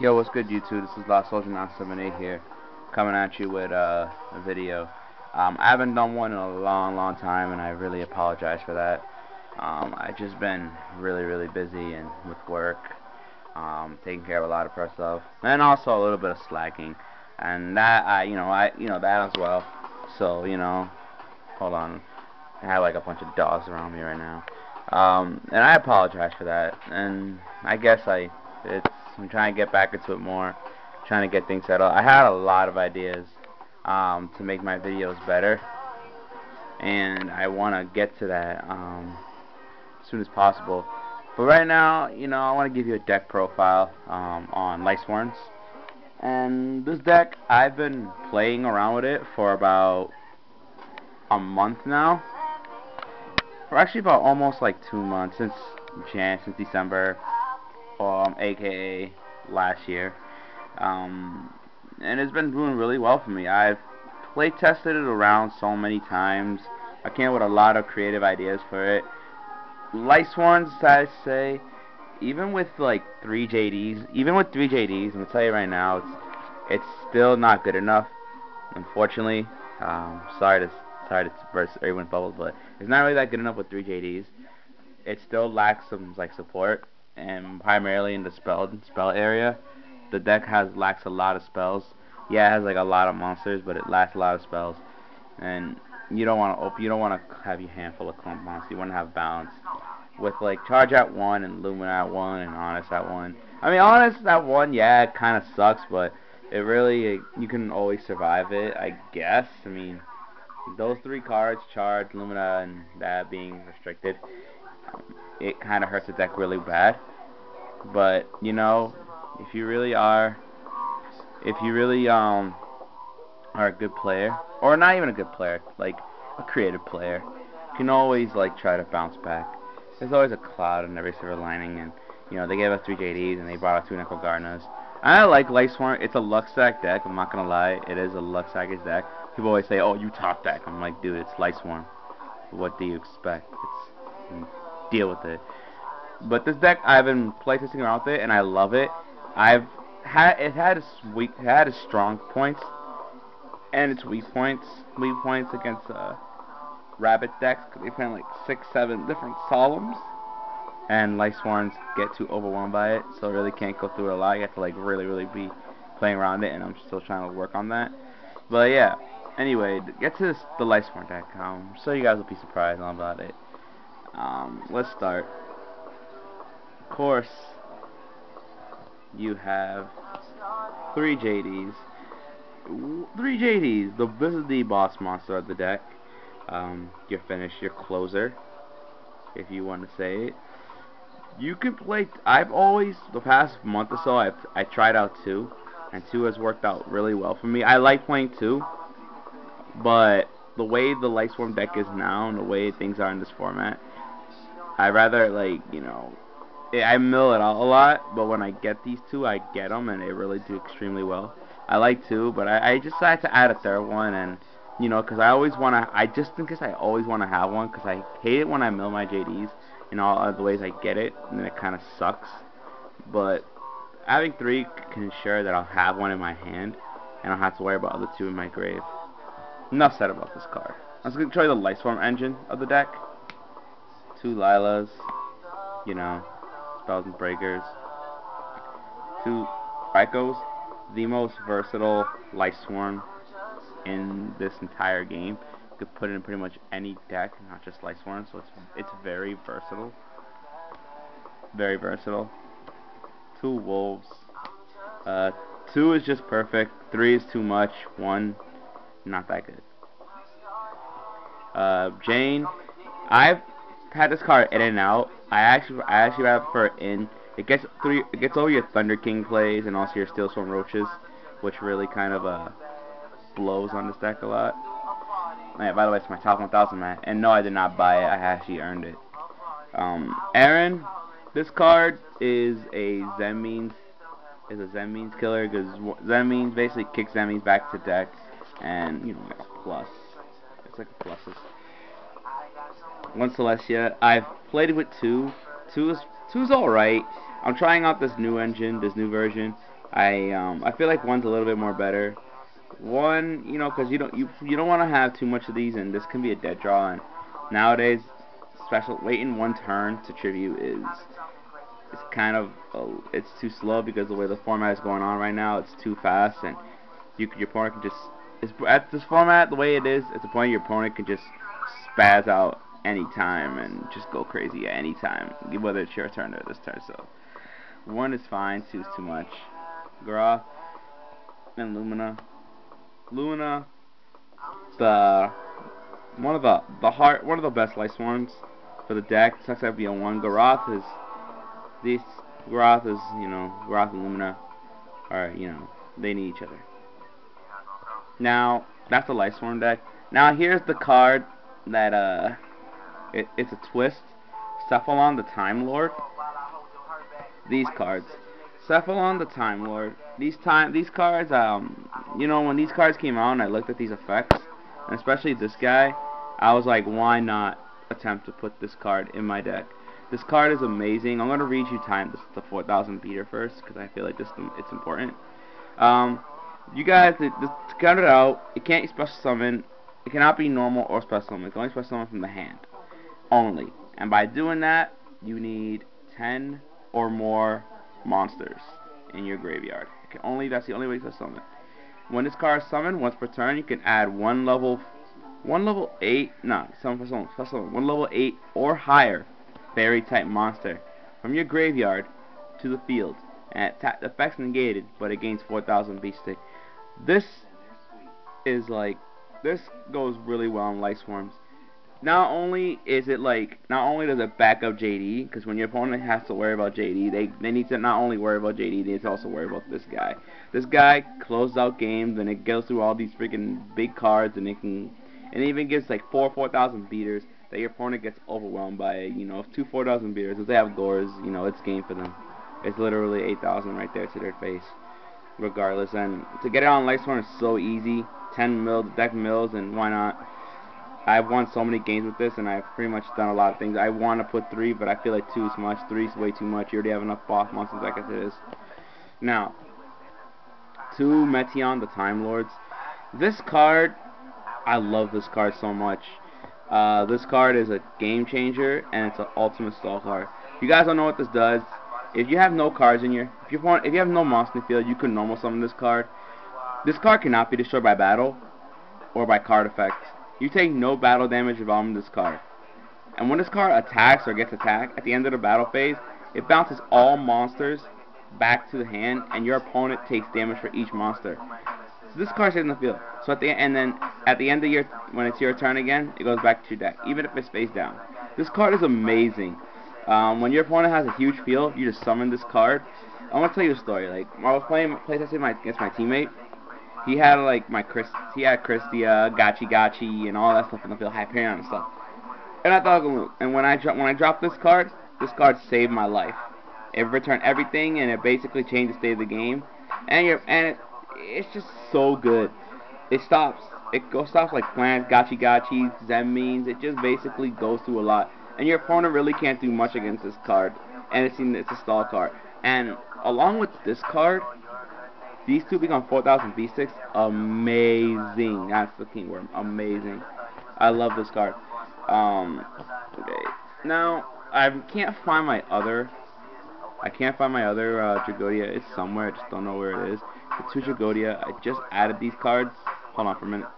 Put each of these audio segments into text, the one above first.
Yo, what's good, YouTube? This is Lost Soldier 978 here, coming at you with a video. I haven't done one in a long time, and I really apologize for that. I've just been really busy and with work, taking care of a lot of personal stuff, and also a little bit of slacking, and that that as well. So hold on, I have like a bunch of dogs around me right now, and I apologize for that. And I guess I'm trying to get back into it more, trying to get things settled. I had a lot of ideas to make my videos better, and I want to get to that as soon as possible. But right now, I want to give you a deck profile on Lightsworn. And this deck, I've been playing around with it for about a month now. Or actually about almost like 2 months, since December, aka last year. And it's been doing really well for me. I've play tested it around so many times. I came up with a lot of creative ideas for it. Lightsworn, I say, even with like 3 JDs, I'm gonna tell you right now, it's still not good enough. Unfortunately, sorry to burst everyone's bubble, but it's not really that good enough with 3 JDs. It still lacks some like support, and primarily in the spell area. The deck lacks a lot of spells. Yeah, it has like a lot of monsters, but it lacks a lot of spells. And you don't want to have your hand full of clump monsters. You want to have balance with like charge at 1 and Lumina at 1 and honest at 1. I mean, honest at 1, yeah, it kind of sucks, but it really, you can always survive it, I guess. I mean, those 3 cards, charge, Lumina, and that being restricted, it kind of hurts the deck really bad. But if you really are a good player, or not even a good player, like a creative player, you can always like try to bounce back. There's always a cloud in every silver lining, and they gave us 3 JDs and they brought us 2 Nickel Gardeners. I like Lightsworn. It's a luck stack deck. I'm not gonna lie, it is a luck stack deck. People always say, "Oh, you top deck." I'm like, dude, it's Lightsworn. What do you expect? Deal with it. But this deck, I've been playtesting around with it, and I love it. It had its strong points and its weak points. Weak points against rabbit decks, because they find like 6-7 different solemns, and Lightsworns get too overwhelmed by it, so really can't go through it a lot. You have to like really be playing around it, and I'm still trying to work on that. But yeah, anyway, get to the Lightsworn deck. So you guys will be surprised about it. Let's start. Of course, you have 3 JDs. 3 JDs. This is the boss monster of the deck. Your finish, your closer, if you want to say it. You can play. The past month or so, I tried out 2, and 2 has worked out really well for me. I like playing 2, but the way the Lightsworn deck is now, and the way things are in this format, I rather I mill it out a lot, but when I get these 2, I get them, and they really do extremely well. I like 2, but I decided to add a 3rd one, and because I always want to, I always want to have one, because I hate it when I mill my JDs in all other ways I get it, and then it kind of sucks. But having 3 can ensure that I'll have one in my hand, and I'll have to worry about the 2 in my grave. Enough said about this card. Let's go show you the Lightsworn engine of the deck. 2 Lilas, spells and breakers. 2 Psychos, the most versatile Lightsworn in this entire game. You could put it in pretty much any deck, not just Lightsworn, so it's very versatile. Very versatile. 2 Wolves. 2 is just perfect. 3 is too much. 1, not that good. Jane. I've had this card in and out. I actually rather prefer it in. It gets over your Thunder King plays and also your Steelstorm Roaches, which really kind of blows on this deck a lot. Yeah, by the way, it's my top 1000 man, and no, I did not buy it. I actually earned it. Aaron, this card is a Zen Means killer, because Zen Means basically kicks Zen Means back to deck, and like a plus. It's like a pluses. 1 Celestia. I've played it with 2. 2's alright. I'm trying out this new engine, this new version. I feel like one's a little bit more better. One, you know, because you don't want to have too much of these, and this can be a dead draw. And nowadays, waiting one turn to tribute is it's kind of it's too slow because the way the format is going on right now, it's too fast, and your opponent can just at this format the way it is. At the point your opponent can just spaz out anytime and just go crazy at any time, whether it's your turn or this turn. So one is fine, two is too much. Groth and Lumina. The one of the best Lightsworns for the deck. Sucks to be on one. Groth is you know, Groth and Lumina are, you know, they need each other. Now that's the Lightsworn deck. Now here's the card that it's a twist. Cephalon the Time Lord. These cards. Cephalon the Time Lord. These cards, you know, when these cards came out and I looked at these effects, and especially this guy, I was like, why not attempt to put this card in my deck? This card is amazing. I'm gonna read you the 4,000 beater first because I feel like it's important. You guys, to count it out, it can't special summon. It cannot be normal or special summon. It's only special summon from the hand only. And by doing that, you need 10 or more monsters in your graveyard. That's the only way to summon. When this card is summoned, once per turn, you can add one level 8 or higher fairy type monster from your graveyard to the field, and the effect's negated, but it gains 4,000 beast stick. This goes really well on Lightsworns. Not only does it back up JD, because when your opponent has to worry about JD, they need to not only worry about JD, they need to also worry about this guy. This guy closes out games, and it goes through all these freaking big cards, and it even gives like 4,000 beaters that your opponent gets overwhelmed by. You know, 4,000 beaters. If they have Gores, you know, it's game for them. It's literally 8,000 right there to their face, regardless. And to get it on Lightsworn is so easy. 10 mil, deck mills, and why not? I've won so many games with this, and I've pretty much done a lot of things. I want to put 3, but I feel like 2 is much. 3 is way too much. You already have enough boss monsters like as it is. Now, 2 Meteion, the Time Lords. This card, I love this card so much. This card is a game changer, and it's an ultimate stall card. If you guys don't know what this does, if you have no cards in your, if you have no monster in the field, you can normal summon this card. This card cannot be destroyed by battle or by card effect. You take no battle damage involving this card. And when this card attacks or gets attacked, at the end of the battle phase, it bounces all monsters back to the hand, and your opponent takes damage for each monster. So this card stays in the field. So at the end of your, when it's your turn again, it goes back to your deck, even if it's face down. This card is amazing. When your opponent has a huge field, you just summon this card. I'm gonna tell you a story. Like when I was playing against my teammate, he had like Christia, Gachi, and all that stuff in the field, Hyperion and stuff. And I thought, and when I dropped this card saved my life. It returned everything, and it basically changed the state of the game. It's just so good. It stops like plants, Gachi, Zen means. It just basically goes through a lot, and your opponent really can't do much against this card. And it's a stall card. And along with this card, these 2 become 4,000 B6. Amazing. That's the key word. Amazing. I love this card. Okay. Now I can't find my other Dragodia. It's somewhere. I just don't know where it is. The 2 Dragodia. I just added these cards. Hold on for a minute.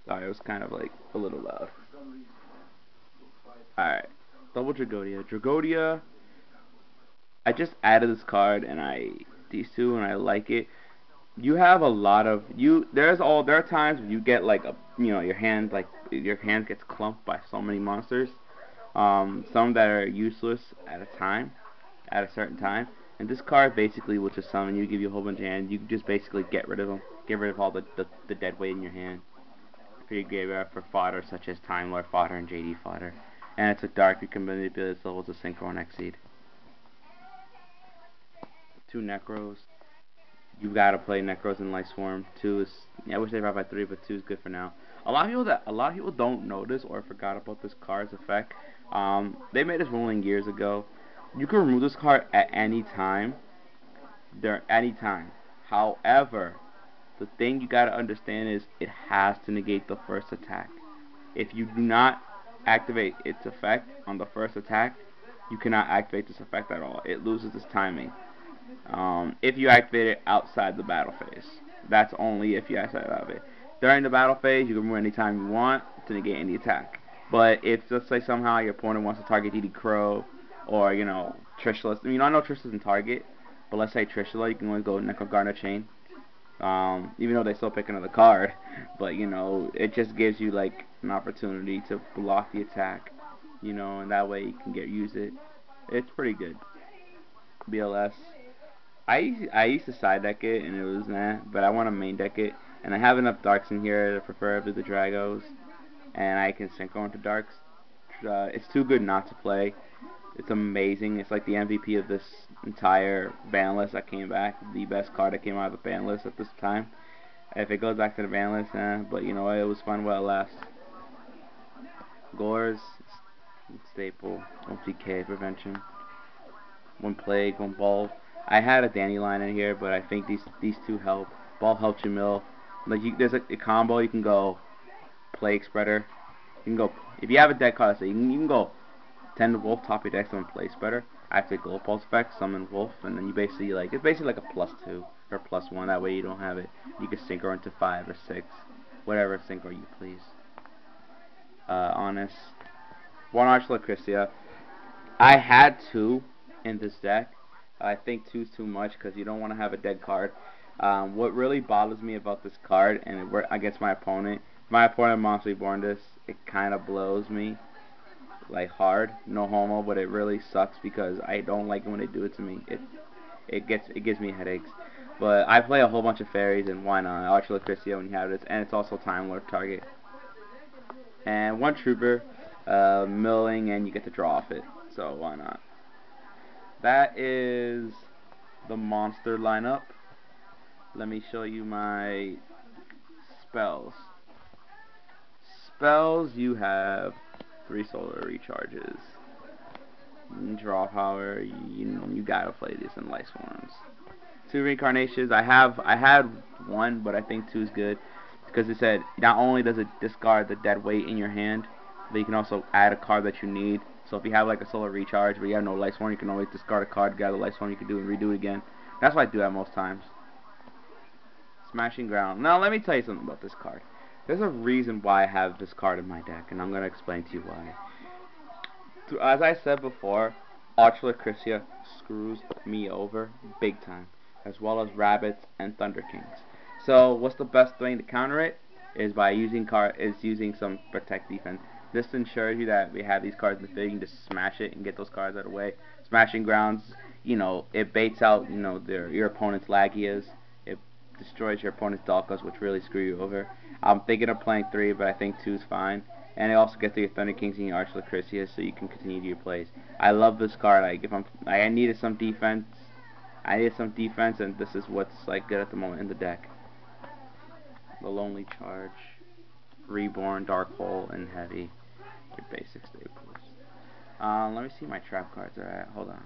Sorry, it was kind of like a little loud. Alright. Double Dragodia. Dragodia. I just added this card, and these 2, and I like it. You have a lot of there are times when you get like your hand gets clumped by so many monsters. Some that are useless at a certain time. And this card basically will just summon you, give you a whole bunch of hand. You can just basically get rid of them, get rid of all the dead weight in your hand. For your graveyard for fodder such as Time Lord fodder and JD fodder. And it's a dark, you can manipulate its levels of Synchro and Exceed. 2 Necros. You gotta play Necros in Lightsworn. 2 is, I wish they brought by 3, but 2 is good for now. A lot of people don't know this or forgot about this card's effect, They made this ruling years ago. You can remove this card at any time. However, the thing you gotta understand is it has to negate the first attack. If you do not activate its effect on the first attack, you cannot activate this effect at all. It loses its timing. If you activate it outside the battle phase. That's only if you activate it. During the battle phase, you can remove anytime you want to negate any attack. But if, let's say, somehow your opponent wants to target DD Crow, or, you know, Trishula. I mean, I know Trishula's in target, but let's say Trishula, you can always go Necro Garner Chain. Even though they still pick another card, but, you know, it just gives you, like, an opportunity to block the attack, you know, and that way you can use it. It's pretty good. BLS. I used to side deck it, and it was nah, but I want to main deck it, and I have enough darks in here, preferably the Dragos, and I can synchro into darks. It's too good not to play. It's amazing. It's like the MVP of this entire ban list that came back. The best card that came out of the ban list at this time. If it goes back to the ban list, but you know, it was fun while it lasts. Gores, staple, OTK prevention. One plague, one ball. I had a dandelion in here, but I think these two help. Ball helps you mill. Like there's a combo. You can go plague spreader. You can go if you have a deck card. So you can go 10 wolf top your deck, summon plague spreader. Activate glow pulse effect, summon wolf, and then you basically it's basically like a +2 or +1. That way you don't have it. You can synchro into 5 or 6, whatever synchro you please. Honest. One Arch-Lucretia. I had 2 in this deck. I think 2's too much because you don't want to have a dead card. What really bothers me about this card, and it worked against my opponent. My opponent Monster Reborn this. It kind of blows me, like hard. No homo, but it really sucks because I don't like it when they do it to me. It gives me headaches. But I play a whole bunch of fairies, and why not? Arch-Lucretia when you have this, and it's also Time Lord target. And one trooper, milling, and you get to draw off it. So why not? That is the monster lineup. Let me show you my spells. Spells, you have 3 solar recharges. Draw power, you gotta play this in Lightsworns. 2 reincarnations. I had 1, but I think 2 is good because it said not only does it discard the dead weight in your hand, but you can also add a card that you need. So if you have like a solar recharge but you have no Lightsworn, you can always discard a card, gather Lightsworn, you can do and redo it again. That's what I do that most times. Smashing Ground. Now let me tell you something about this card. There's a reason why I have this card in my deck, and I'm going to explain to you why. As I said before, Arch-Lucretia screws me over big time, as well as Rabbits and Thunder Kings. So what's the best thing to counter it? Is by using some Protect defense. This ensures you that we have these cards in the field. You can just smash it and get those cards out of the way. Smashing Grounds, you know, it baits out, you know, your opponent's Lagias. It destroys your opponent's Dalkas, which really screw you over. I'm thinking of playing 3, but I think 2 is fine. And it also gets to your Thunder Kings and your Arch-Lucretia, so you can continue your plays. I love this card. I needed some defense. And this is what's like good at the moment in the deck. The Lonely Charge, Reborn, Dark Hole, and Heavy. Your basic staples. Let me see my trap cards are at. Hold on.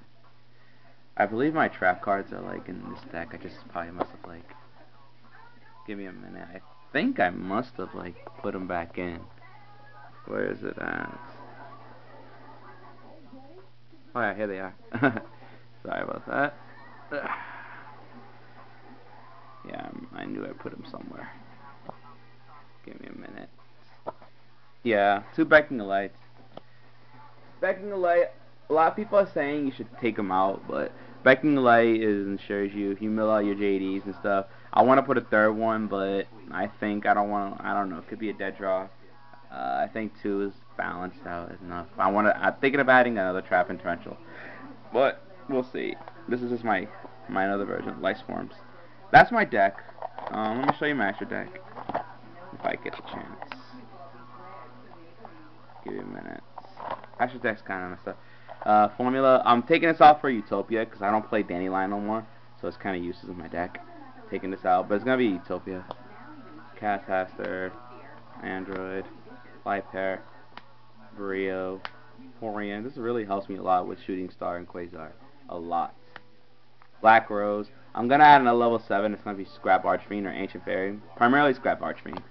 I believe my trap cards are like in this deck. I just probably must have like. Give me a minute. I think I must have like put them back in. Where is it at? Oh yeah, here they are. Sorry about that. Yeah, I knew I put them somewhere. Give me a minute. Yeah, 2 Beckoning Lights. Beckoning Light, a lot of people are saying you should take them out, but Beckoning Light ensures you mill out your JDs and stuff. I want to put a 3rd one, but I think I don't know, it could be a dead draw. I think 2 is balanced out enough. I'm thinking of adding another Trap and Torrential, but we'll see. This is just my other version of Lightsworn. That's my deck. Let me show you my extra deck if I get the chance. Give me a minute. Extra deck's kind of messed up. Formula. I'm taking this off for Utopia because I don't play Dandelion no more, so it's kind of useless in my deck. Taking this out, but it's gonna be Utopia. Castaster, Android, Life Pair, Brio, Orion. This really helps me a lot with Shooting Star and Quasar. A lot. Black Rose. I'm gonna add in a level 7. It's gonna be Scrap Archfiend or Ancient Fairy. Primarily Scrap Archfiend.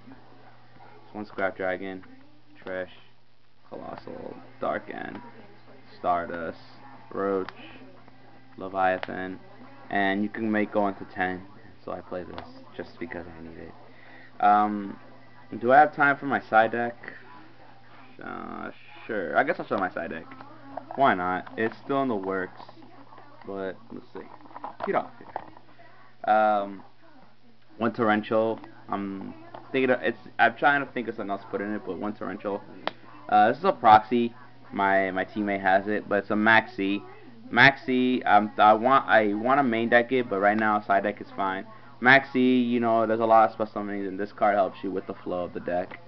One Scrap Dragon, Trish, Colossal, Dark End, Stardust, Roach, Leviathan, and you can go into 10. So I play this just because I need it. Do I have time for my side deck? Sure. I guess I'll show my side deck. Why not? It's still in the works, but let's see. Get off here. One Torrential. I'm trying to think of something else to put in it, but one Torrential. This is a proxy. My teammate has it, but it's a Maxi. Maxi. I want to main deck it, but right now side deck is fine. Maxi, you know, there's a lot of special summonings, and this card helps you with the flow of the deck.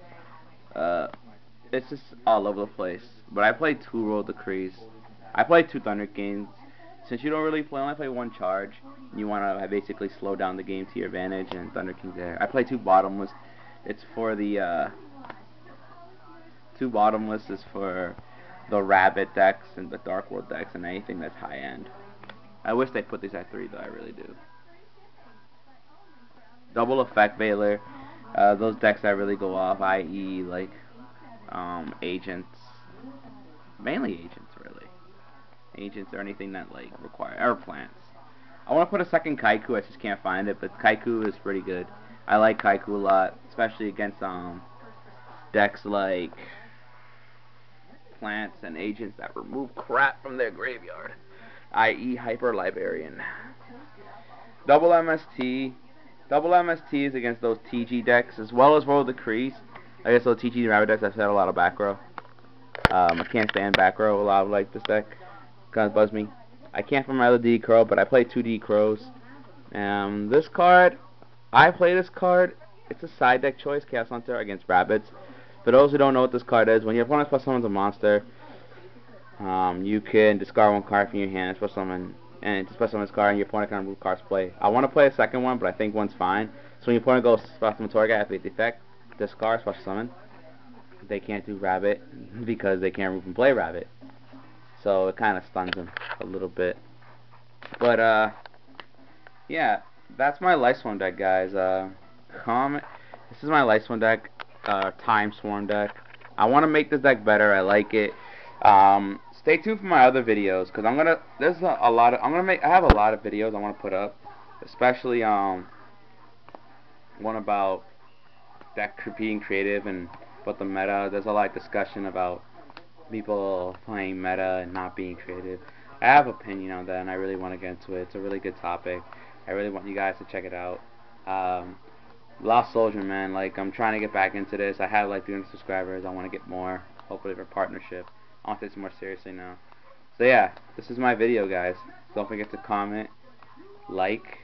It's just all over the place. But I play 2 Royal Decrees. I play 2 Thunder Kings. Since you don't really only play 1 charge, you want to basically slow down the game to your advantage, and Thunder King's there. I play 2 Bottomless. It's for the 2 Bottomless is for the Rabbit decks and the Dark World decks and anything that's high end. I wish they put these at 3 though. I really do. Double Effect Veiler. Those decks that really go off, i.e. like agents, mainly agents really. Agents or anything that like require air plants. I want to put a second Kaiku, I just can't find it, but Kaiku is pretty good. I like Kaiku a lot, especially against decks like plants and agents that remove crap from their graveyard, i.e. Hyper Librarian. Double MST. Double MST is against those TG decks as well as Royal Decrees. I guess those TG Rabbit decks I've said a lot of back row. I can't stand back row a lot like this deck. Kind of buzz me. I can't find my other D Crow, but I play 2D Crows. This card, I play this card. It's a side deck choice, Chaos Hunter against Rabbits. For those who don't know what this card is, when your opponent special summons a monster, you can discard 1 card from your hand and special summon this card, and your opponent can remove cards play. I want to play a second one, but I think one's fine. So when your opponent goes special summon Torghast after the effect, discard special summon. They can't do Rabbit because they can't remove and play Rabbit. So it kind of stuns him a little bit. But yeah, that's my Lightsworn deck, guys. This is my Lightsworn deck, Timesworn deck. I want to make this deck better. I like it. Stay tuned for my other videos, cause I have a lot of videos I want to put up, especially one about deck being creative and about the meta. There's a lot of discussion about people playing meta and not being creative. I have an opinion on that, and I really want to get into it. It's a really good topic. I really want you guys to check it out. Lost Soldier, man, like, I'm trying to get back into this. I have like 300 subscribers. I want to get more, hopefully for a partnership. I want to take this more seriously now. So yeah, this is my video, guys. Don't forget to comment, like,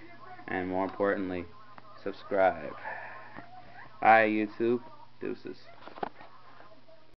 and more importantly, subscribe. Bye, YouTube. Deuces.